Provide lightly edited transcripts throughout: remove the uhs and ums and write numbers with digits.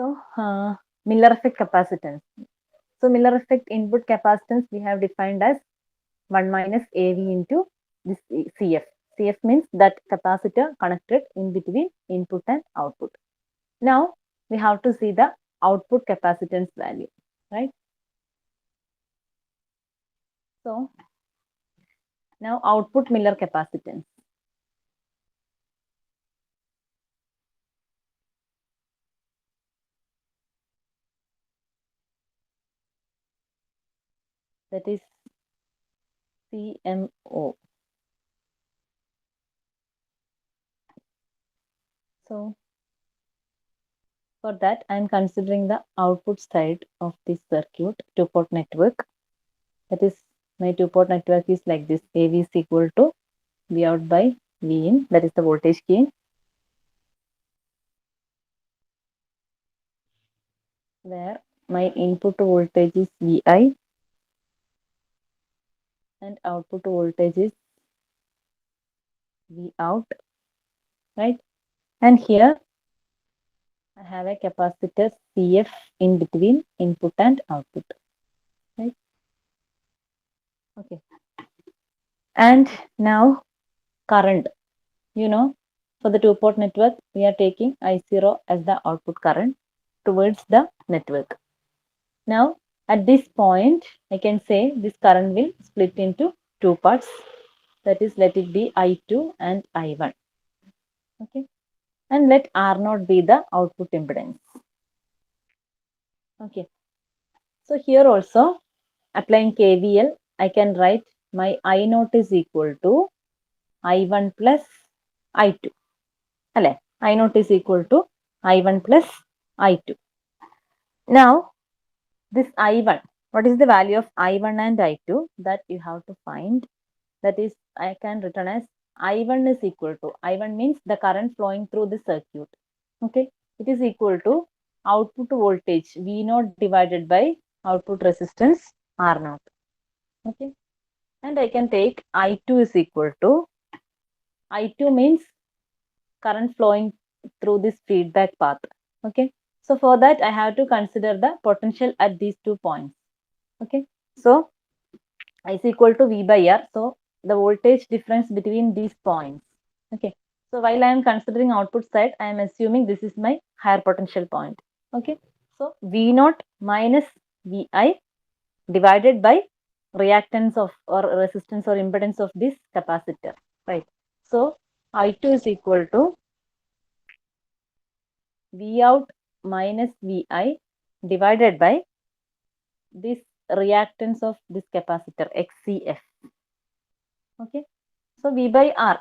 So, Miller effect capacitance. So, Miller effect input capacitance we have defined as 1 minus AV into this CF. CF means that capacitor connected in between input and output. Now, we have to see the output capacitance value, right? So, now output Miller capacitance. That is CMO. So, for that, I am considering the output side of this circuit, two-port network. That is, my two-port network is like this. AV is equal to V out by V in. That is the voltage gain. Where my input voltage is Vi and output voltage is V out, right? And here I have a capacitor CF in between input and output, right? Okay. And now current, for the two-port network, we are taking I0 as the output current towards the network. Now, at this point, I can say this current will split into two parts. That is, let it be I2 and I1. Okay. And let R0 be the output impedance. Okay. So here also, applying KVL, I can write my I0 is equal to I1 plus I2. Alle, I0 is equal to I1 plus I2. Now, this I1, what is the value of I1 and I2? That you have to find. That is, I can written as I1 is equal to, I1 means the current flowing through the circuit. Okay, it is equal to output voltage V0 divided by output resistance R0. Okay, and I can take I2 is equal to, I2 means current flowing through this feedback path. Okay, so for that I have to consider the potential at these 2 points. Okay, so I is equal to V by R. So the voltage difference between these points. Okay, so while I am considering output side, I am assuming this is my higher potential point. Okay, so V0 minus Vi divided by reactance of or resistance or impedance of this capacitor, right? So I2 is equal to V out minus Vi divided by this reactance of this capacitor XCF. Okay, so V by R.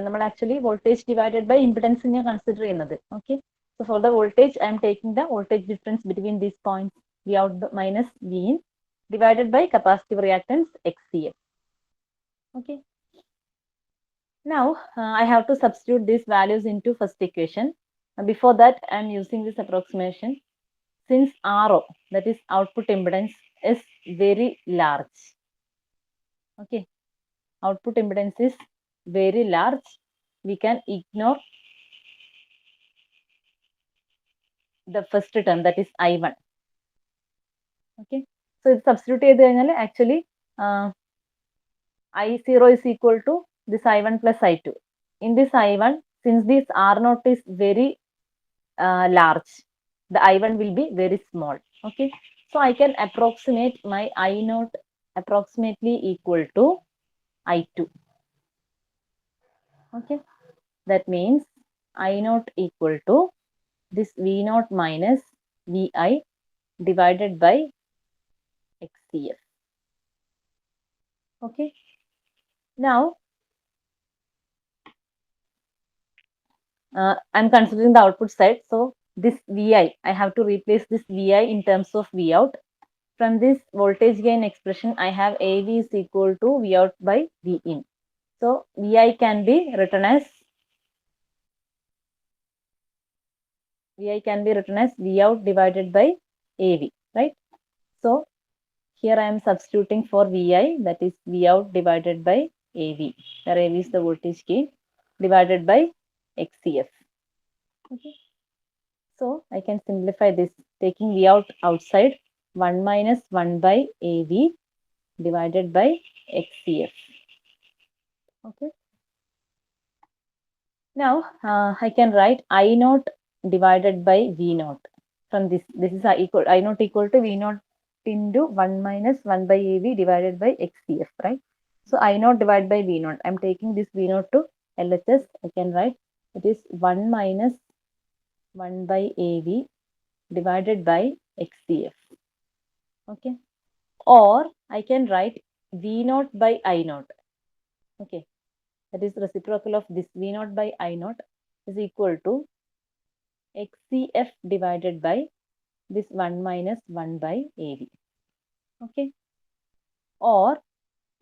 നമ്മൾ actually voltage divided by ഇംപിഡൻസിനെ consider ചെയ്യുന്നത്. Okay, so for the voltage I'm taking the voltage difference between these points V out minus V in divided by capacitive reactance XCF. Okay. Now I have to substitute these values into first equation. Before that, I am using this approximation. Since RO, that is output impedance, is very large. Okay, output impedance is very large. We can ignore the first term, that is I1. Okay, so ഇത് substitute ചെയ്ത് കഴിഞ്ഞാൽ actually I0 is equal to this I1 plus I2. In this I1, since this R0 is very large, the I1 will be very small. Okay, so I can approximate my I0 approximately equal to I2. Okay, that means I0 equal to this V0 minus Vi divided by XCF. Okay, now I'm considering the output side. So this Vi, I have to replace this Vi in terms of V out. From this voltage gain expression, I have AV is equal to V out by V in. So Vi can be written as V out divided by AV, right? So here I am substituting for Vi, that is V out divided by AV, where AV is the voltage gain, divided by XCF. Okay. So I can simplify this, taking V out outside, 1 minus 1 by AV divided by XCF. Okay. Now I can write I naught divided by V naught. From this is I naught equal to V naught into 1 minus 1 by AV divided by XCF, right? So I naught divided by V naught. I'm taking this V naught to LHS. I can write it is 1 minus 1 by AV divided by XCF. Okay. Or I can write V naught by I naught. Okay. That is reciprocal of this V naught by I naught is equal to XCF divided by this 1 minus 1 by AV. Okay. Or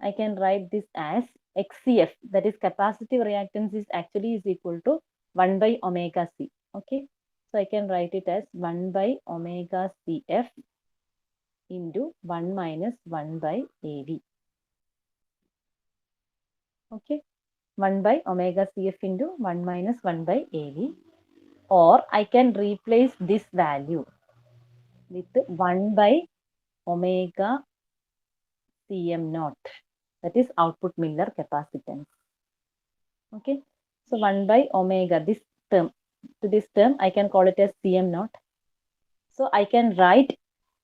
I can write this as XCF, that is capacitive reactance is actually is equal to 1 by omega C. Okay. So I can write it as 1 by omega CF into 1 minus 1 by AV. Okay. 1 by omega CF into 1 minus 1 by AV. Or I can replace this value with 1 by omega Cm naught, that is output Miller capacitance. Okay, so 1 by omega, this term, to this term I can call it as Cm naught. So I can write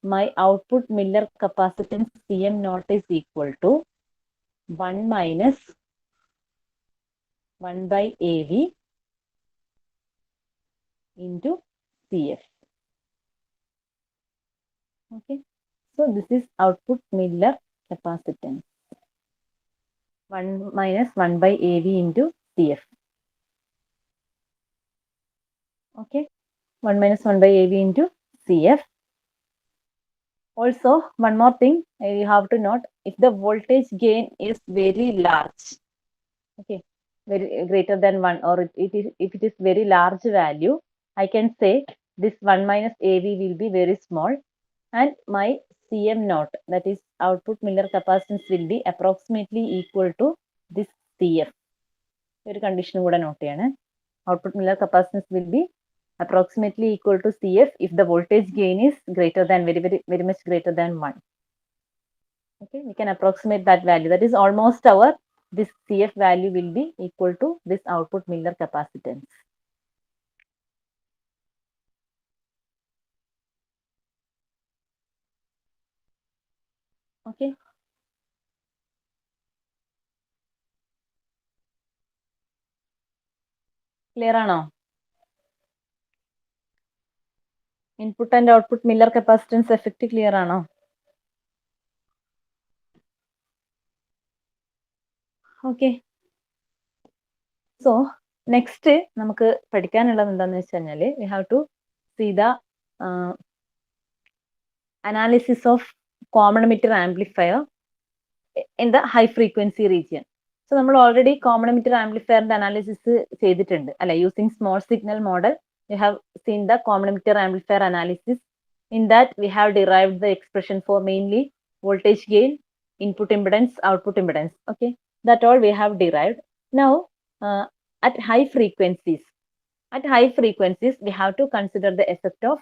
my output Miller capacitance Cm naught is equal to 1 minus 1 by AV into Cf. Okay, so this is output Miller capacitance. 1 minus 1 by AV into Cf. Okay, 1 minus 1 by AV into Cf. Also, one more thing you have to note, if the voltage gain is very large, okay, very greater than 1, or if it is very large value, I can say this 1 minus AV will be very small and my Cm naught, that is output Miller capacitance, will be approximately equal to this Cf. ഒരു condition കൂടെ note ചെയ്യണേ. Output Miller capacitance will be approximately equal to Cf if the voltage gain is greater than very much greater than 1. Okay, we can approximate that value. That is almost this Cf value will be equal to this output Miller capacitance. Okay. Clear ആണോ? Input and output Miller capacitance effect clear ആണോ? Okay. So next നമുക്ക് പഠിക്കാനുള്ളത് എന്താണെന്ന് വെച്ച് കഴിഞ്ഞാൽ we have to see the analysis of common emitter amplifier in the high frequency region. So നമ്മൾ already common emitter amplifier analysis ചെയ്തിട്ടുണ്ട് അല്ലെ, using small signal model we have seen the common emitter amplifier analysis. In that we have derived the expression for mainly voltage gain, input impedance, output impedance. Okay, that all we have derived. Now at high frequencies we have to consider the effect of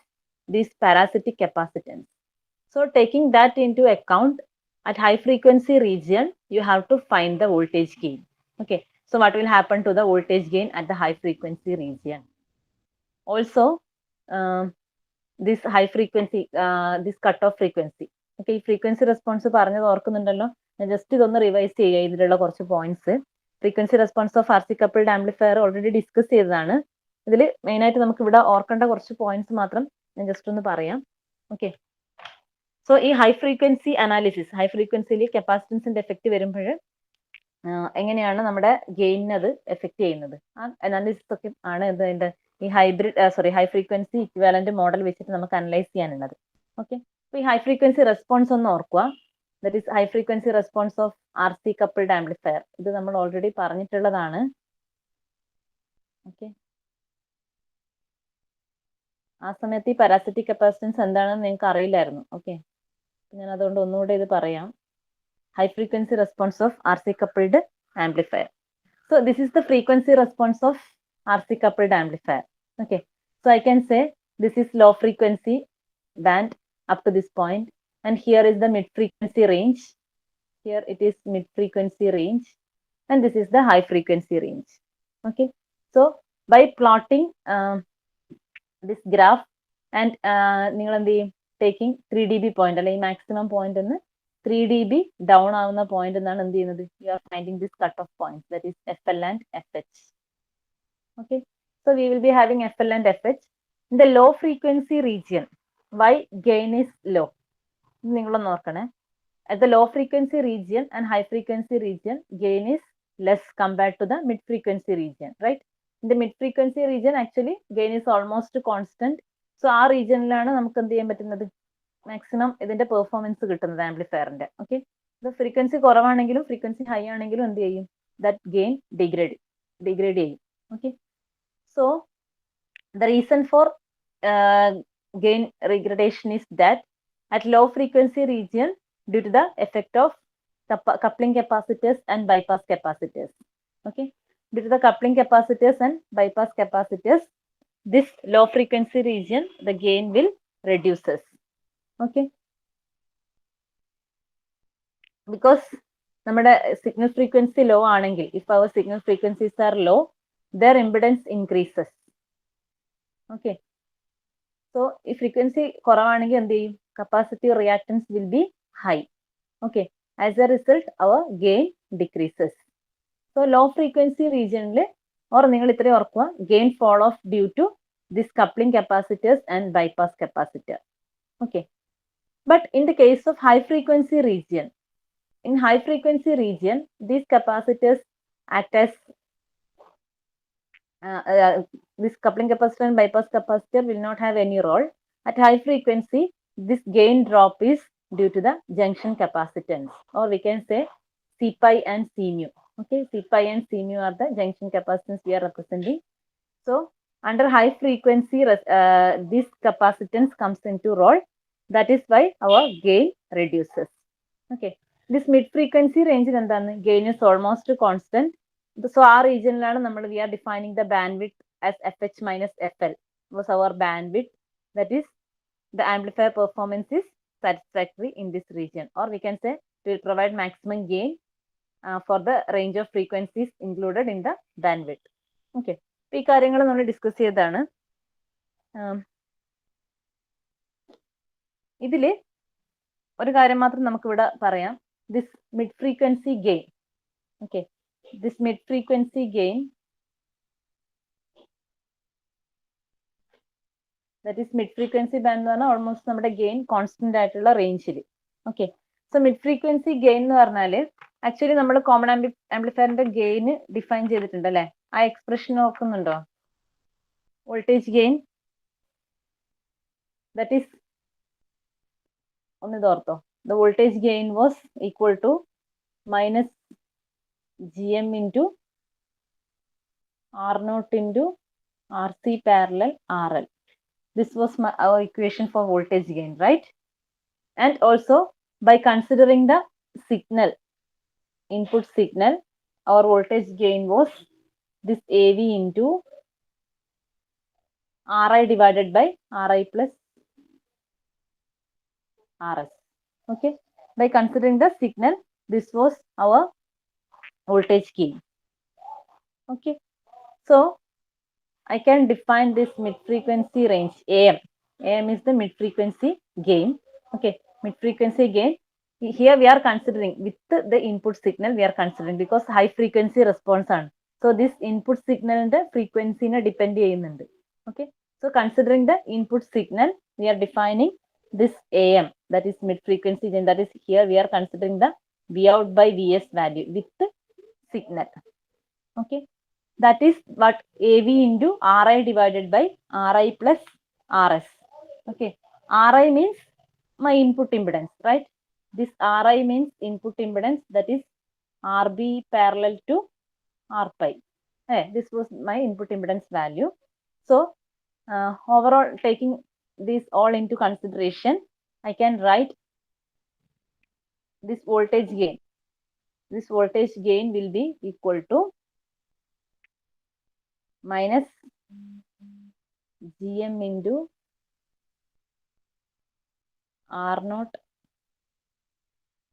this parasitic capacitance. So taking that into account, at high frequency region you have to find the voltage gain. Okay, so what will happen to the voltage gain at the high frequency region? Also this high frequency, this cutoff frequency. Okay, frequency response പറഞ്ഞത് ഓർക്കുന്നുണ്ടല്ലോ, ഞാൻ just ഇതൊന്ന് revise ചെയ്യാം ഇതിലുള്ള കുറച്ച് points. Frequency response of RC coupled amplifier already discuss ചെയ്തതാണ്. ഇതിൽ main ആയിട്ട് നമുക്ക് ഇവിടെ ഓർക്കേണ്ട കുറച്ച് പോയിന്റ്സ് മാത്രം ഞാൻ ജസ്റ്റ് ഒന്ന് പറയാം. ഓക്കെ, സോ ഈ ഹൈ ഫ്രീക്വൻസി അനാലിസിസ്, ഹൈ ഫ്രീക്വൻസിയിൽ കപ്പാസിറ്റൻസിന്റെ എഫക്റ്റ് വരുമ്പോൾ എങ്ങനെയാണ് നമ്മുടെ ഗെയിനത് എഫക്ട് ചെയ്യുന്നത്, ആ അനാലിസിസ് ഒക്കെ ആണ് ഇതിന്റെ ഈ ഹൈ ഫ്രീക്വൻസി ഇക്വാലന്റ് മോഡൽ വെച്ചിട്ട് നമുക്ക് അനലൈസ് ചെയ്യാനുള്ളത്. ഓക്കെ, അപ്പൊ ഈ ഹൈ ഫ്രീക്വൻസി റെസ്പോൺസ് ഒന്ന് ഓർക്കുക. That is high frequency response of RC coupled amplifier. ഇത് നമ്മൾ ഓൾറെഡി പറഞ്ഞിട്ടുള്ളതാണ്. ഓക്കെ, ആ സമയത്ത് ഈ പാരാസിറ്റിക് കപ്പാസിറ്റൻസ് എന്താണെന്ന് നിങ്ങൾക്ക് അറിയില്ലായിരുന്നു. ഓക്കെ, ഞാൻ അതുകൊണ്ട് ഒന്നുകൂടെ ഇത് പറയാം. High frequency response of RC coupled amplifier. So this is the frequency response of RC coupled amplifier. Okay, so I can say This is low frequency band up to this point, and here is the mid frequency range. Here it is mid frequency range, and this is the high frequency range. Okay, so by plotting this graph and നിങ്ങൾ എന്ത് ചെയ്യും, taking 3 dB point അല്ലെങ്കിൽ maximum point എന്ന് 3 dB down ആവുന്ന point എന്നാണ് എന്ത് ചെയ്യുന്നത്, you are finding this cut off points, that is FL and FH. Okay, so we will be having FL and FH. In the low frequency region, why gain is low? നിങ്ങളൊന്ന് നോക്കണേ. At the low frequency region and high frequency region, gain is less compared to the mid frequency region, right? In the mid frequency region, actually, gain is almost constant. So, ആ റീജിയനിലാണ് നമുക്ക് എന്ത് ചെയ്യാൻ പറ്റുന്നത്, maximum ഇതിന്റെ performance കിട്ടുന്നത് ആംപ്ലിഫയറിന്റെ. Okay, frequency കുറവാണെങ്കിലും frequency high ആണെങ്കിലും എന്ത് ചെയ്യും, ദാറ്റ് ഗെയിൻ ഡിഗ്രേഡ് ചെയ്യും. Okay, so the reason for gain regradation is that at low frequency region, due to the effect of coupling capacitors and bypass capacitors. Okay, due to the coupling capacitors and bypass capacitors, this low frequency region, the gain will reduces. Okay, because നമ്മുടെ signal frequency low ആണെങ്കിൽ, if our signal frequencies are low, their impedance increases. Okay, so if frequency കുറവാണെങ്കിൽ എന്ത് ചെയ്യും, capacitive reactance will be high. Okay, as a result our gain decreases. So low frequency region or നിങ്ങൾ ഇത്രയും ഓർക്കുക, gain fall off due to this coupling capacitors and bypass capacitor. Okay, but in the case of high frequency region, in high frequency region, these capacitors act as this coupling capacitor and bypass capacitor will not have any role. At high frequency, this gain drop is due to the junction capacitance, or we can say C pi and C mu. Okay, C pi and C mu are the junction capacitance we are representing. So under high frequency, this capacitance comes into role. That is why our gain reduces. Okay, this mid frequency range gain is almost constant. So our region we are defining the bandwidth as FH minus FL was our bandwidth. That is, the amplifier performance is satisfactory in this region, or we can say it will provide maximum gain for the range of frequencies included in the bandwidth. Okay, ഈ കാര്യങ്ങൾ നമ്മൾ discuss ചെയ്തതാണ്. ഇതില് ഒരു കാര്യം മാത്രം നമുക്ക് ഇവിടെ പറയാം, this mid frequency gain. Okay, this mid frequency gain, that is mid frequency band എന്ന് പറഞ്ഞാൽ ഓൾമോസ്റ്റ് നമ്മുടെ ഗെയിൻ കോൺസ്റ്റന്റ് ആയിട്ടുള്ള റേഞ്ചിൽ. Okay, so mid frequency gain എന്ന് പറഞ്ഞാൽ ആക്ച്വലി നമ്മൾ കോമൺ ആംപ്ലിഫയറിന്റെ ഗെയിൻ ഡിഫൈൻ ചെയ്തിട്ടുണ്ട് അല്ലെ, ആ എക്സ്പ്രഷൻ നോക്കുന്നുണ്ടോ? വോൾട്ടേജ് ഗെയിൻ, ദാറ്റ് ഈസ്, ഒന്ന് ഇതോർത്തോ, the voltage gain was equal to minus GM into R0 into RC parallel RL. This was our equation for voltage gain, right? And also by considering the signal, input signal, our voltage gain was this AV into RI divided by RI plus RS. Okay, by considering the signal, this was our voltage gain. Okay, so I can define this mid frequency range AM. AM is the mid frequency gain. Okay, mid frequency gain. Here we are considering with the input signal we are considering, because high frequency response on. So this input signal and the frequency na depend cheyyunnundu. Okay, so considering the input signal, we are defining this AM, that is mid frequency gain. That is, here we are considering the V out by Vs value with the signal. Okay, that is what AV into RI divided by RI plus RS. Okay, RI means my input impedance, right? This RI means input impedance, that is RB parallel to R pi. Hey, this was my input impedance value. So overall, taking this all into consideration, I can write this voltage gain. This voltage gain will be equal to minus GM into R0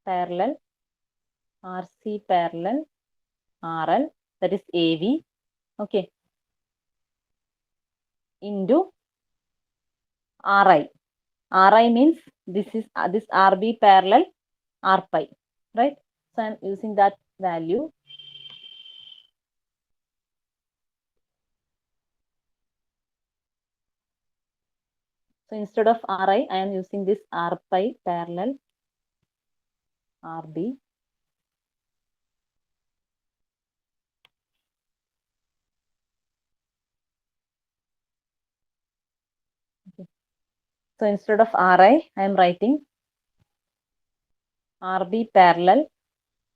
parallel RC parallel RL, that is AV, okay, into RI. RI means this is this RB parallel R pi, right? So I'm using that value. So instead of RI, I am using this R pi parallel RB. Okay. So instead of RI, I am writing RB parallel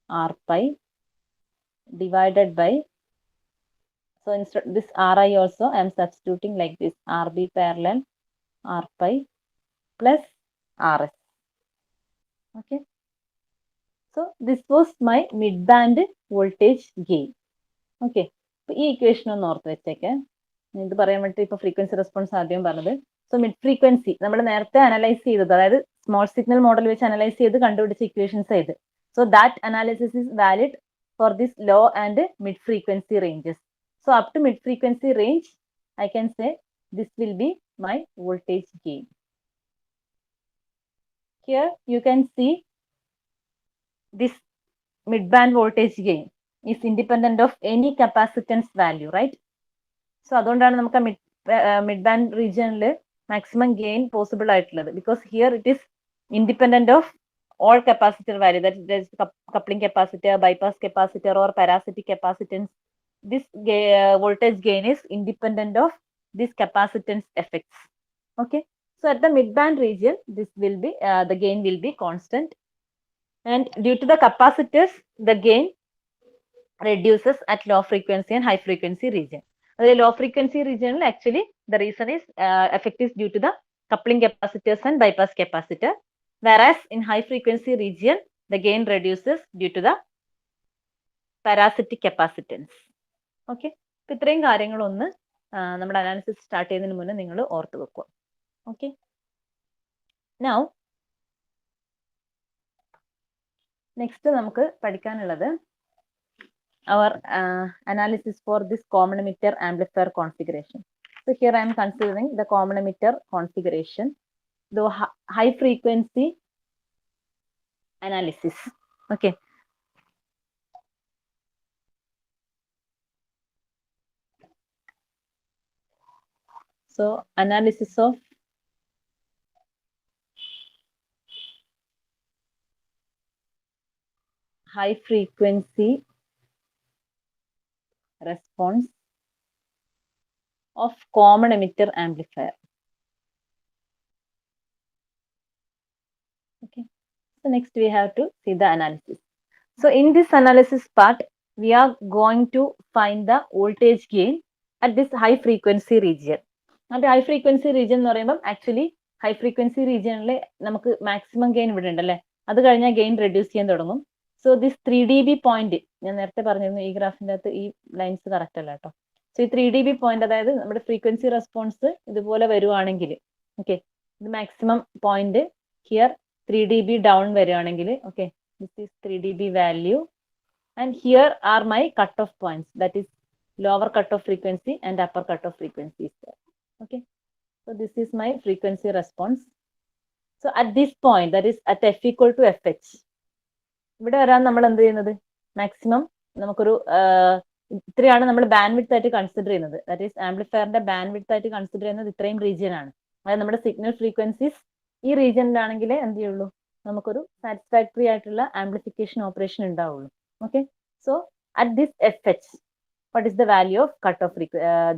R pi divided by, so instead this RI also I am substituting like this, RB parallel R pi plus RS. Okay. So this was my mid-band voltage gain. Okay. അപ്പോൾ ഈ equation ഒന്ന് ഓർത്ത് വെച്ചേക്കെ. ഇത് പറയാൻ വേണ്ടി ഇപ്പോൾ frequency response ആദ്യം പറഞ്ഞത്. സോ മിഡ് ഫ്രീക്വൻസി നമ്മൾ നേരത്തെ അനലൈസ് ചെയ്തത്, അതായത് സ്മോൾ സിഗ്നൽ മോഡൽ വെച്ച് അനലൈസ് ചെയ്ത് കണ്ടുപിടിച്ച ഇക്വേഷൻസ് ആയത്. So that analysis is valid for this low and mid frequency ranges. So up to mid frequency range I can say this will be my voltage gain. Here you can see this mid-band voltage gain is independent of any capacitance value, right? So അതുകൊണ്ടാണ് നമുക്ക് mid-band region maximum gain possible ആയിട്ടുള്ളത്, because here it is independent of all capacitor value, that is coupling capacitor, bypass capacitor or parasitic capacitance. This voltage gain is independent of this capacitance effects. Okay, so at the mid-band region this will be the gain will be constant, and due to the capacitors the gain reduces at low frequency and high frequency region. The low frequency region actually the reason is effect is due to the coupling capacitors and bypass capacitor, whereas in high frequency region the gain reduces due to the parasitic capacitance. Okay, ഇത്രയും കാര്യങ്ങളൊന്ന് നമ്മുടെ analysis start ചെയ്യുന്നതിന് മുന്നേ നിങ്ങൾ ഓർത്ത് വെക്കുക. Okay, now next നമുക്ക് പഠിക്കാനുള്ളത് our analysis for this common emitter amplifier configuration. So here I am considering the common emitter configuration, the high frequency analysis. Okay. So analysis of high frequency response of common emitter amplifier. Okay, so next we have to see the analysis. So in this analysis part we are going to find the voltage gain at this high frequency region. And high frequency region എന്ന് പറയുമ്പോൾ actually high frequency റീജിയനിൽ നമുക്ക് maximum gain ഇവിടെ ഉണ്ടല്ലേ, അത് കഴിഞ്ഞാൽ gain reduce ചെയ്യാൻ തുടങ്ങും. സോ ദിസ് 3 dB പോയിന്റ് ഞാൻ നേരത്തെ പറഞ്ഞിരുന്നു, ഈ ഗ്രാഫിൻ്റെ അകത്ത് ഈ ലൈൻസ് കറക്റ്റ് അല്ല കേട്ടോ. സോ ഈ 3 dB പോയിന്റ്, അതായത് നമ്മുടെ ഫ്രീക്വൻസി റെസ്പോൺസ് ഇതുപോലെ വരുവാണെങ്കിൽ, ഓക്കെ, ഇത് maximum point here 3 dB down വരുവാണെങ്കിൽ, okay, this is 3 dB value, and here are my cutoff points, that is lower cutoff frequency and upper cutoff frequencies. Okay, so this is my frequency response. So at this point, that is at f equal to fh, ഇവിടെ വരാൻ നമ്മൾ എന്ത് ചെയ്യുന്നത്, maximum നമുക്കൊരു ഇത്രയാണ് നമ്മൾ band width ആയിട്ട് consider ചെയ്യുന്നത്, ദാറ്റ് ഈസ് ആംപ്ലിഫയറിന്റെ ബാൻഡ് വിഡ്ത്ത് ആയിട്ട് കൺസിഡർ ചെയ്യുന്നത് ഇത്രയും റീജിയൻ ആണ്. അതായത് നമ്മുടെ സിഗ്നൽ ഫ്രീക്വൻസീസ് ഈ റീജിയനിലാണെങ്കിൽ എന്ത് ചെയ്യുള്ളൂ, നമുക്കൊരു സാറ്റിസ്ഫാക്ടറി ആയിട്ടുള്ള ആംപ്ലിഫിക്കേഷൻ ഓപ്പറേഷൻ ഉണ്ടാവുള്ളൂ. Okay, so at this fh, what is the value of cutoff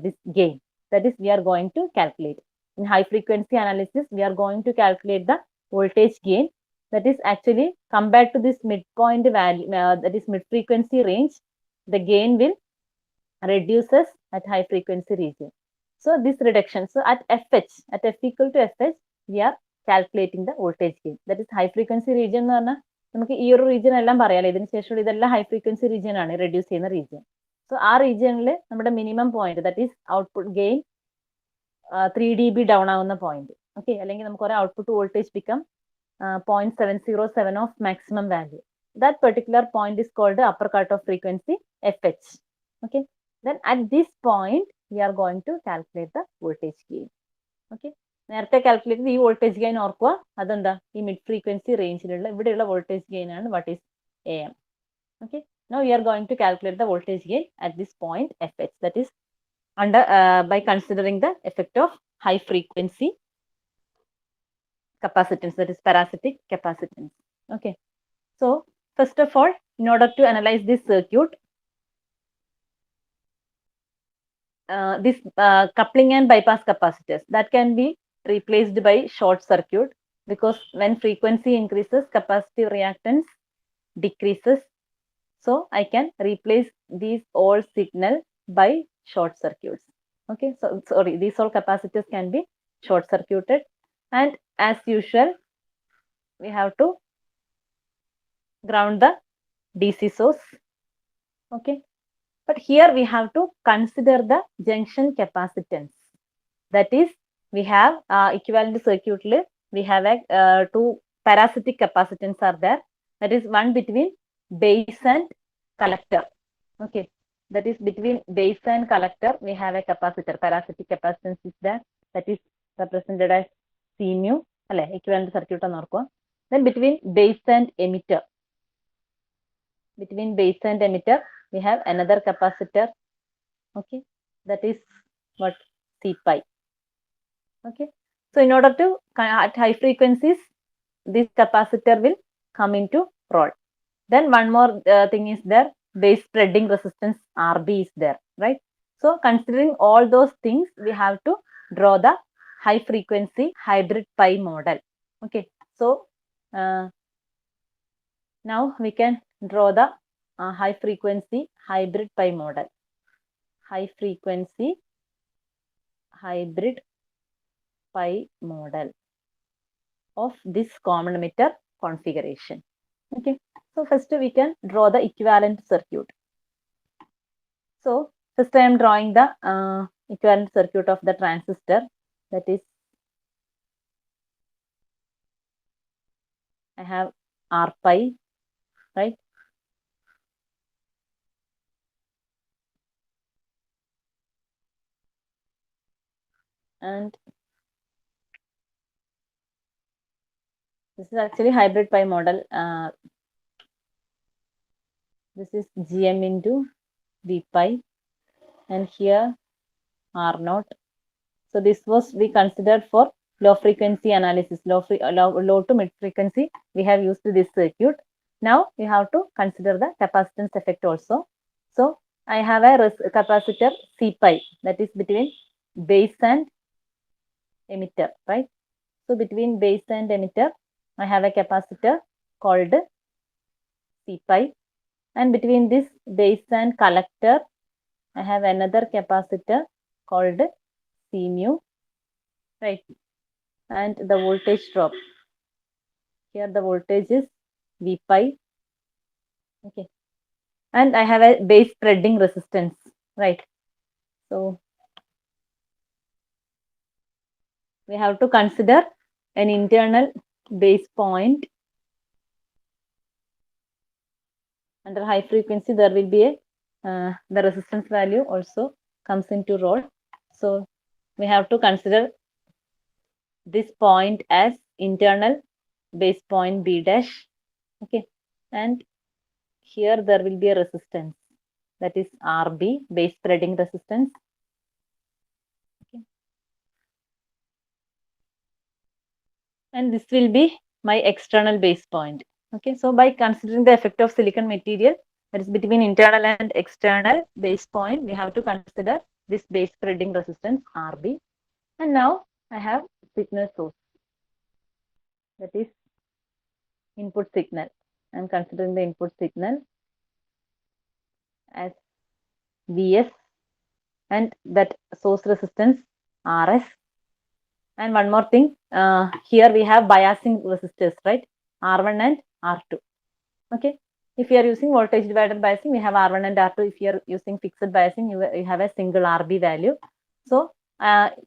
this gain, that is we are going to calculate. In high frequency analysis we are going to calculate the voltage gain, that is actually compared to this midpoint value, that is mid frequency range, the gain will reduces at high frequency region. So this reduction, so at fh, at f equal to fh we are calculating the voltage gain, that is high frequency region എന്ന് പറഞ്ഞാൽ നമുക്ക് ഈ ഒരു region എല്ലാം പറയാലോ, ഇതിന് ശേഷം ഇതെല്ലാം ഹൈ ഫ്രീക്വൻസി റീജിയൻ ആണ്, റെഡ്യൂസ് ചെയ്യുന്ന റീജിയൻ. സോ ആ റീജിയനിൽ നമ്മുടെ minimum point, that is output gain 3 dB down ആവുന്ന പോയിന്റ്. ഓക്കെ, അല്ലെങ്കിൽ നമുക്ക് ഒരു output voltage become 0.707 of maximum value. That particular point is called the upper cutoff frequency FH. Okay. Then at this point, we are going to calculate the voltage gain. Okay. നേരത്തെ calculate ചെയ്ത് ഈ voltage gain ഓർക്കുക, അതെന്താ ഈ mid frequency റേഞ്ചിലുള്ള ഇവിടെയുള്ള voltage gain ആണ് what is AM. Okay. Now we are going to calculate the voltage gain at this point FH, that is under by considering the effect of high frequency capacitance, that is parasitic capacitance. Okay. So first of all, in order to analyze this circuit, this coupling and bypass capacitors, that can be replaced by short circuit, because when frequency increases, capacitive reactance decreases. So I can replace these all signal by short circuits. Okay, so sorry, these all capacitors can be short circuited, and as usual, we have to ground the DC source. Okay, but here we have to consider the junction capacitance. That is, we have equivalent circuit. We have two parasitic capacitance are there. That is one between base and collector. Okay, that is between base and collector we have a capacitor. Parasitic capacitance is there, that is represented as C mu. Equivalent circuit. Then between base and emitter, we have another capacitor. Okay, that is what C pi. Okay, so in order to at high frequencies, this capacitor will come into role. Then one more thing is there, base spreading resistance RB is there, right? So considering all those things, we have to draw the high frequency hybrid pi model. Okay, so now we can draw the high frequency hybrid pi model. High frequency hybrid pi model of this common emitter configuration. Okay, so first we can draw the equivalent circuit. So first I am drawing the equivalent circuit of the transistor, that is I have R pi, right? And this is actually hybrid pi model. This is Gm into V pi, and here R naught. So this was we considered for low frequency analysis, low to mid frequency. We have used this circuit. Now we have to consider the capacitance effect also. So I have a capacitor C pi, that is between base and emitter, right? So between base and emitter, I have a capacitor called C pi, and between this base and collector, I have another capacitor called C mu, right? And the voltage drop, here the voltage is V pi. Okay, and I have a base spreading resistance, right? So we have to consider an internal base point. Under high frequency, there will be a the resistance value also comes into role. So we have to consider this point as internal base point B dash. Okay, and here there will be a resistance, that is RB, base spreading resistance. Okay, and this will be my external base point. Okay, so by considering the effect of silicon material, that is between internal and external base point, we have to consider this base spreading resistance RB. And now I have signal source, that is input signal. I am considering the input signal as Vs, and that source resistance Rs. And one more thing, here we have biasing resistors, right? R1 and R2. Okay, if you are using voltage divider biasing, we have R1 and R2. If you are using fixed biasing, you have a single RB value. So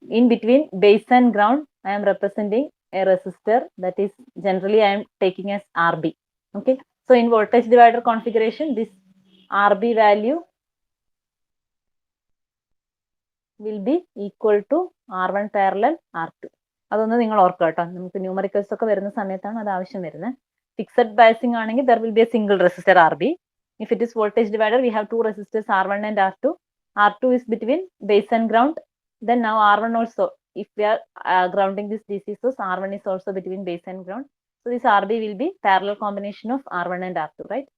in between base and ground, I am representing a resistor that is generally I am taking as RB. Okay, so in voltage divider configuration, this RB value will be equal to R1 parallel R2. അതൊന്ന് നിങ്ങൾ ഓർക്കുക കേട്ടോ. നമുക്ക് numericals ഒക്കെ വരുന്ന സമയത്താണ് അത് ആവശ്യം വരുന്നത്. ഫിക്സഡ് ബയസിംഗ് ആണെങ്കിൽ there will be a single resistor RB. If it is voltage divider, we have two resistors R1 and R2. R2 is between base and ground. Then now R1 also, if we are grounding this DC source, R1 is also between base and ground. So this RB will be parallel combination of R1 and R2, right?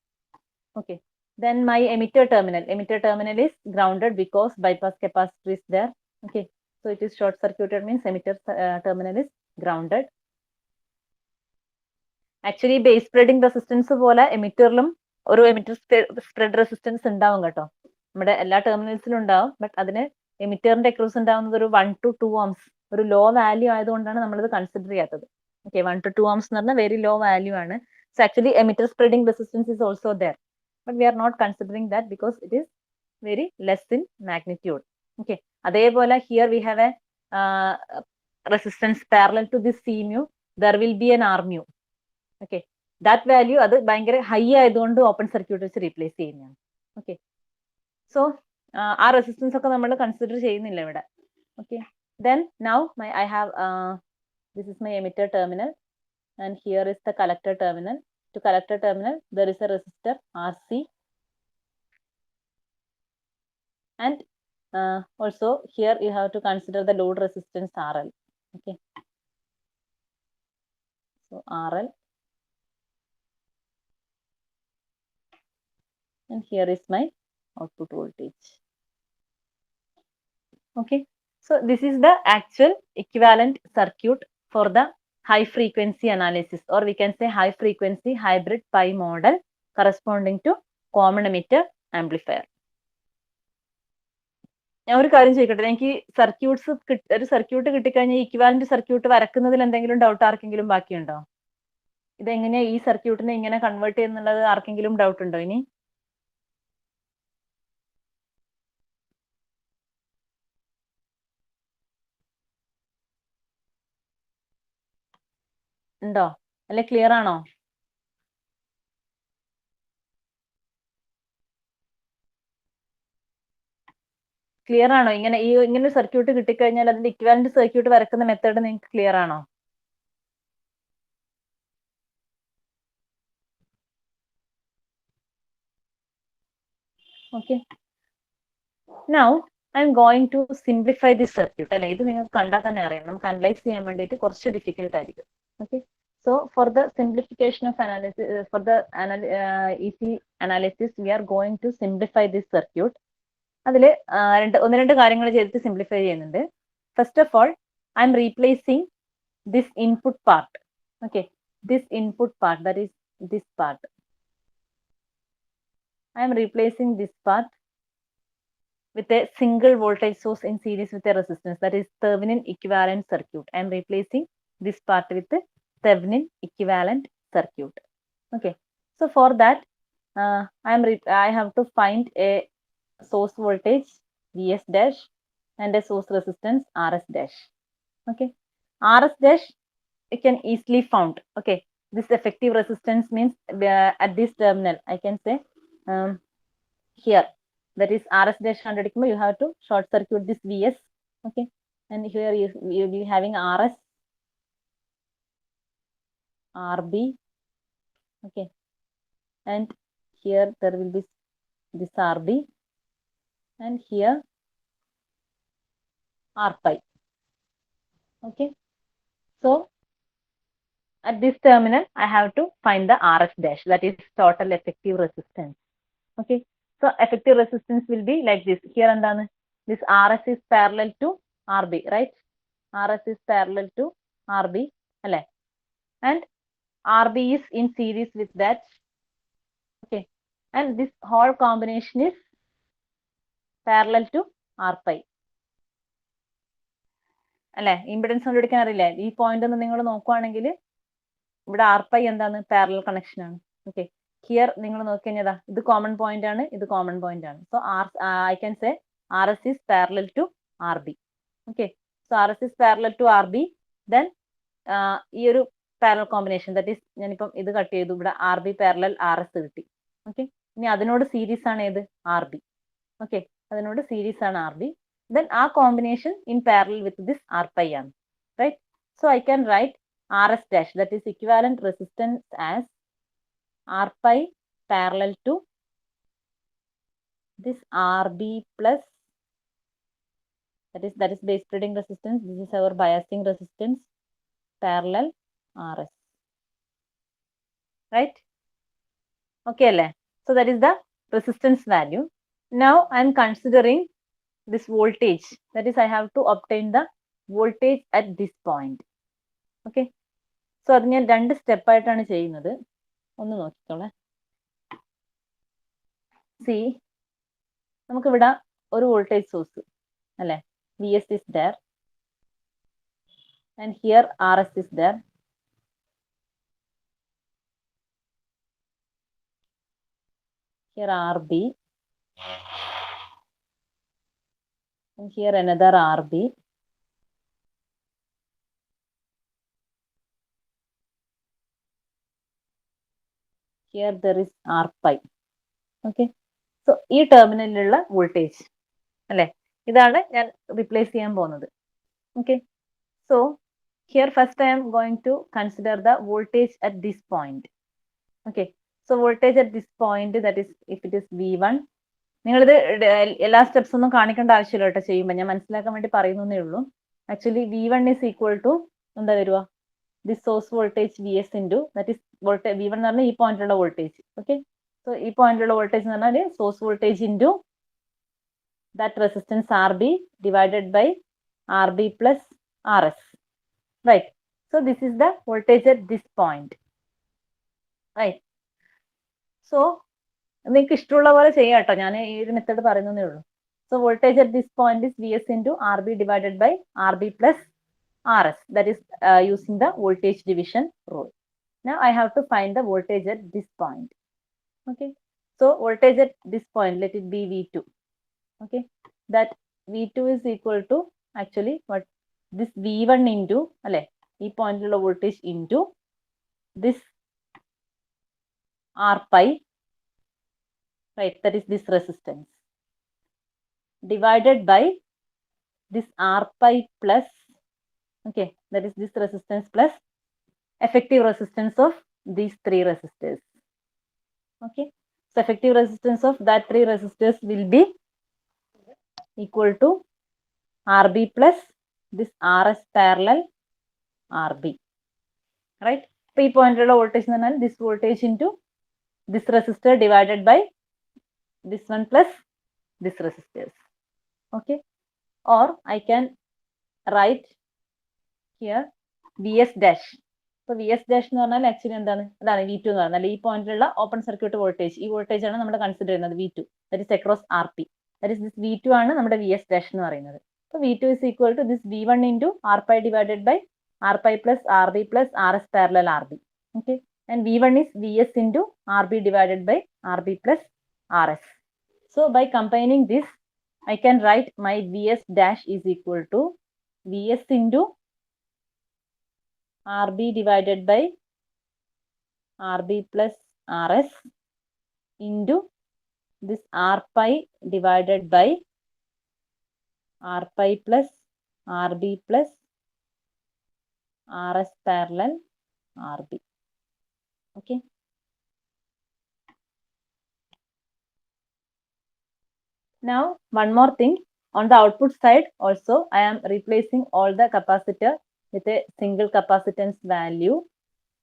Okay. Then my emitter terminal is grounded because bypass capacitor is there. Okay, so it is short circuited, means emitter terminal is grounded. Actually base spreading resistance പോലെ എമിറ്ററിലും ഒരു emitter spread resistance ഉണ്ടാവും കേട്ടോ. നമ്മുടെ എല്ലാ ടെർമിനൽസിലും ഉണ്ടാവും, but അതിന് എമിറ്ററിന്റെ across ഉണ്ടാവുന്നത് ഒരു 1 to 2 ohms, ഒരു ലോ വാല്യൂ ആയതുകൊണ്ടാണ് നമ്മളിത് കൺസിഡർ ചെയ്യാത്തത്. ഓക്കെ, 1 to 2 ohms എന്ന് പറഞ്ഞാൽ വെരി ലോ വാല്യൂ ആണ്. So actually emitter spreading resistance is also there, but we are not considering that because it is very less in magnitude. Okay, അതേപോലെ here we have a resistance parallel to this C mu, there will be an R mu. Okay, that value അത് ഭയങ്കര high ആയതുകൊണ്ട് open circuit വെച്ച് replace ചെയ്യുന്നതാണ്. Okay, so ആ resistance ഒക്കെ നമ്മൾ consider ചെയ്യുന്നില്ല ഇവിടെ. Okay, then now I have this is my emitter terminal and here is the collector terminal. To collector terminal there is a resistor RC and also here you have to consider the load resistance RL. Okay, so RL, and here is my output voltage. Okay, so this is the actual equivalent circuit for the high frequency analysis, or we can say high frequency hybrid pi model corresponding to common emitter amplifier. ഞാൻ ഒരു കാര്യം ചോദിക്കട്ടെ, എനിക്ക് circuits ഒരു circuit കിട്ടിക്കഴിഞ്ഞാൽ equivalent circuit വരക്കുന്നതിൽ എന്തെങ്കിലും doubt ആർക്കെങ്കിലും ബാക്കിയുണ്ടോ? ഇതെങ്ങനെയാ ഈ സർക്യൂട്ടിനെ ഇങ്ങനെ കൺവേർട്ട് ചെയ്യുന്നുള്ളത് ആർക്കെങ്കിലും ഡൗട്ട് ഉണ്ടോ? ഇനി ഉണ്ടോ? അല്ലെ ക്ലിയർ ആണോ? ക്ലിയർ ആണോ? ഇങ്ങനെ ഒരു സർക്യൂട്ട് കിട്ടിക്കഴിഞ്ഞാൽ അതിന്റെ ഇക്വാലന്റ് സർക്യൂട്ട് വരക്കുന്ന മെത്തേഡ് നിങ്ങൾക്ക് ക്ലിയർ ആണോ? Okay, now I am going to simplify this circuit. അല്ലെ, ഇത് നിങ്ങൾക്ക് കണ്ടാൽ തന്നെ അറിയാം, നമുക്ക് അനലൈസ് ചെയ്യാൻ വേണ്ടിയിട്ട് കുറച്ച് ഡിഫിക്കൽട്ട് ആയിരിക്കും. Okay, so for the simplification of analysis, for the EC analysis, we are going to simplify this circuit. അതിൽ ഒന്ന് രണ്ട് കാര്യങ്ങൾ ചെയ്തിട്ട് സിംപ്ലിഫൈ ചെയ്യുന്നുണ്ട്. First of all I M replacing this input part. Okay, this input part, that is this part, I am replacing this part with a single voltage source in series with a resistance, that is Thevenin equivalent circuit. I am replacing this part with the Thevenin equivalent circuit. Okay, so for that I have to find a source voltage Vs dash and a source resistance Rs dash. Okay, Rs dash it can easily found. Okay, this effective resistance means at this terminal I can say here, that is Rs dash 100, you have to short circuit this Vs. Okay, and here you will be having Rs, Rb. Okay, and here there will be this Rb, and here R pi. Okay, so at this terminal I have to find the Rs dash, that is total effective resistance. Okay, so effective resistance will be like this. Here and then this Rs is parallel to Rb, right? Rs is parallel to Rb, and Rb is in series with that. Okay, and this whole combination is parallel to R pi. അല്ലെ, impedance കണ്ടുപിടിക്കാൻ അറിയില്ലേ? ഈ point ഒന്ന് നിങ്ങൾ നോക്കുവാണെങ്കിൽ ഇവിടെ R pi എന്താണ്? Parallel connection ആണ്. ഓക്കെ, ഹിയർ നിങ്ങൾ നോക്കി കഴിഞ്ഞാൽ ഇത് കോമൺ പോയിന്റ് ആണ്, ഇത് കോമൺ പോയിന്റ് ആണ്. So I can say Rs is parallel to Rb. Okay, so Rs is parallel to Rb, then ഈ ഒരു പാരലൽ കോമ്പിനേഷൻ ദാറ്റ് ഈസ് ഞാനിപ്പം ഇത് കട്ട് ചെയ്തു, ഇവിടെ R B parallel R S കിട്ടി. ഓക്കെ, ഇനി അതിനോട് സീരീസ് ആണ് ഏത് ആർ ബി. ഓക്കെ, അതിനോട് സീരീസ് ആണ് ആർ ബി. ദെൻ ആ combination in parallel with this R pi ആണ്, right? So I can write R S dash that is equivalent resistance as R pi parallel to this RB plus that is base spreading resistance. This is our biasing resistance parallel RS, right? Okay, so that is the resistance value. Now I am considering this voltage, that is I have to obtain the voltage at this point. Okay, so അത് ഞാൻ രണ്ട് step ആയിട്ടാണ് ചെയ്യുന്നത്. ഒന്ന് നോക്കിക്കോളെ. C, നമുക്കിവിടെ ഒരു voltage source അല്ലേ, Vs is there and here Rs is there. Here RB and here another RB. Here there is R pi. Okay, so ഈ ടെർമിനലിലുള്ള വോൾട്ടേജ് അല്ലേ, ഇതാണ് ഞാൻ റിപ്ലേസ് ചെയ്യാൻ പോകുന്നത്. Okay, so here first I am going to consider the voltage at this point. Okay, so voltage at this point that is if it is V1. നിങ്ങളിത് എല്ലാ steps ഒന്നും കാണിക്കേണ്ട ആവശ്യമില്ല കേട്ടോ, ചെയ്യുമ്പോൾ ഞാൻ മനസ്സിലാക്കാൻ വേണ്ടി പറയുന്നേ ഉള്ളൂ. Actually V1 is equal to എന്താ വരിക, this source voltage Vs into that is voltage V1 എന്ന് പറഞ്ഞാൽ ഈ പോയിന്റിലുള്ള വോൾട്ടേജ്. ഓക്കെ, സോ ഈ പോയിന്റിലുള്ള വോൾട്ടേജ് എന്ന് പറഞ്ഞാൽ source voltage into that resistance RB divided by RB plus RS, right? So this is the voltage at this point, right? So നിങ്ങൾക്ക് ഇഷ്ടമുള്ള പോലെ ചെയ്യാം കേട്ടോ, ഞാൻ ഈ ഒരു മെത്തേഡ് പറയുന്നേ ഉള്ളൂ. So voltage at this point is Vs into RB divided by RB plus RS, that is using the voltage division rule. Now I have to find the voltage at this point. Okay, so voltage at this point, let it be V2. Okay, that V2 is equal to actually what, this V1 into അല്ലെ ഈ പോയിന്റിലുള്ള voltage into this R pi, right, that is this resistance, divided by this R pi plus, okay, that is this resistance plus effective resistance of these three resistors. Okay, so effective resistance of that three resistors will be equal to RB plus this RS parallel RB, right? So ഈ പോയിന്റിലുള്ള voltage എന്ന് പറഞ്ഞാൽ this voltage into this resistor divided by this one plus this resistors. Okay, or I can write here Vs dash. So Vs dash എന്ന് പറഞ്ഞാൽ actually എന്താണ്, അതാണ് V2 എന്ന് പറഞ്ഞാൽ ഈ പോയിന്റിലുള്ള ഓപ്പൺ സർക്യൂട്ട് വോൾട്ടേജ്. ഈ വോൾട്ടേജ് ആണ് നമ്മൾ കൺസിഡർ ചെയ്യുന്നത് V2, that is across RP, that is this V2 ആണ് നമ്മുടെ Vs dash എന്ന് പറയുന്നത്. So V2 is equal to this V1 into R pi divided by R pi plus RB plus RS parallel RB. Okay, and V1 is Vs into RB divided by RB plus RS. So by combining this, I can write my Vs dash is equal to Vs into RB divided by RB plus RS into this R pi divided by R pi plus RB plus RS parallel RB. Okay, now one more thing, on the output side also I am replacing all the capacitor with a single capacitance value.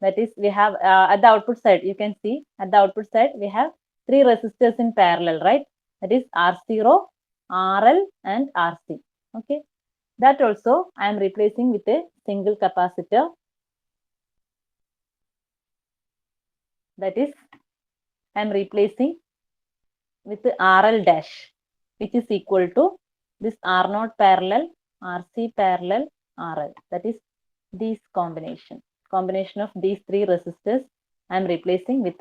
That is, we have at the output side, you can see at the output side we have three resistors in parallel, right? That is R0, RL and RC. Okay, that also I am replacing with a single capacitor, that is I am replacing with RL dash, which is equal to this R0 parallel RC parallel RL, that is this combination of these three resistors I am replacing with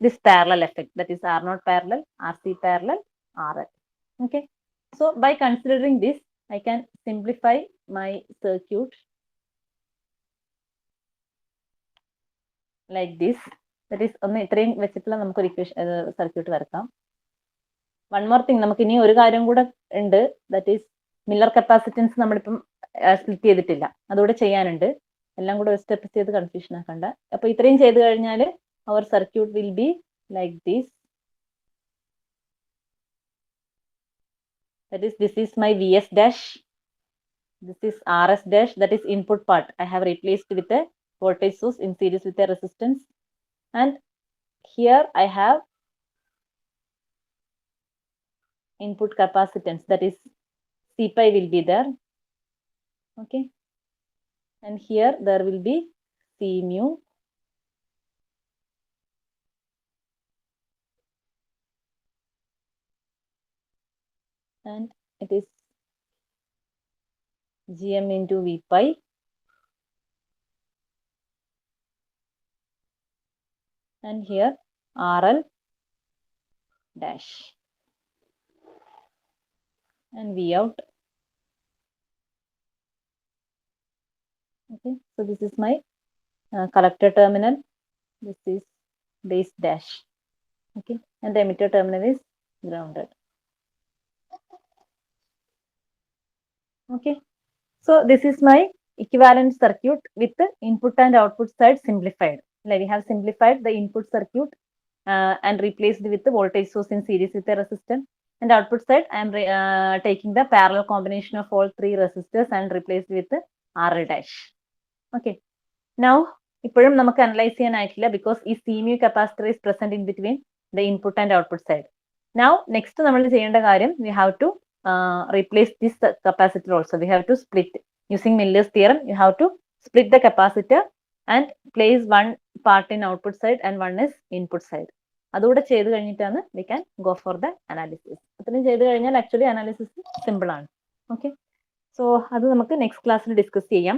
this parallel effect, that is R0 parallel RC parallel RL. Okay, so by considering this I can simplify my circuit. Like this. That is ഒന്ന് ഇത്രയും വെച്ചിട്ടുള്ള നമുക്കൊരു circuit വരക്കാം. One more thing, നമുക്ക് ഇനി ഒരു കാര്യം കൂടെ ഉണ്ട്. ദറ്റ് ഈസ് മില്ലർ കപ്പാസിറ്റൻസ് നമ്മളിപ്പം സ്പ്ലിറ്റ് ചെയ്തിട്ടില്ല, അതുകൂടെ ചെയ്യാനുണ്ട്. എല്ലാം കൂടെ ഒരു സ്റ്റെപ്പ് ചെയ്ത് കൺഫ്യൂഷൻ ആക്കണ്ട. അപ്പൊ ഇത്രയും ചെയ്ത് കഴിഞ്ഞാൽ അവർ circuit will be like this. That is, this is my Vs dash. This is Rs dash. That is input part. I have replaced with a voltage source in series with a resistance. And here I have input capacitance. That is C pi will be there. Okay. And here there will be C mu. And it is Gm into V pi. And here RL dash. And V out. Okay, so this is my collector terminal. This is base dash. Okay, and the emitter terminal is grounded. Okay, so this is my equivalent circuit with the input and output side simplified. Like we have simplified the input circuit and replaced with the voltage source in series with a resistor. And output side, I am taking the parallel combination of all three resistors and replaced with the RL dash. Okay, now ഇപ്പോഴും നമുക്ക് analyse ചെയ്യാനായിട്ടില്ല, because ഈ CMU capacitor is present in between the input and output side. Now next നമ്മൾ ചെയ്യേണ്ട കാര്യം, we have to replace this capacitor also. We have to split using Miller's theorem. You have to split the capacitor and place one part in output side and one is input side. അതുകൂടെ ചെയ്ത് കഴിഞ്ഞിട്ടാണ് we can go for the analysis. അത്രയും ചെയ്ത് കഴിഞ്ഞാൽ actually analysis simple ആണ്. Okay, so അത് നമുക്ക് next ക്ലാസ്സിൽ ഡിസ്കസ് ചെയ്യാം.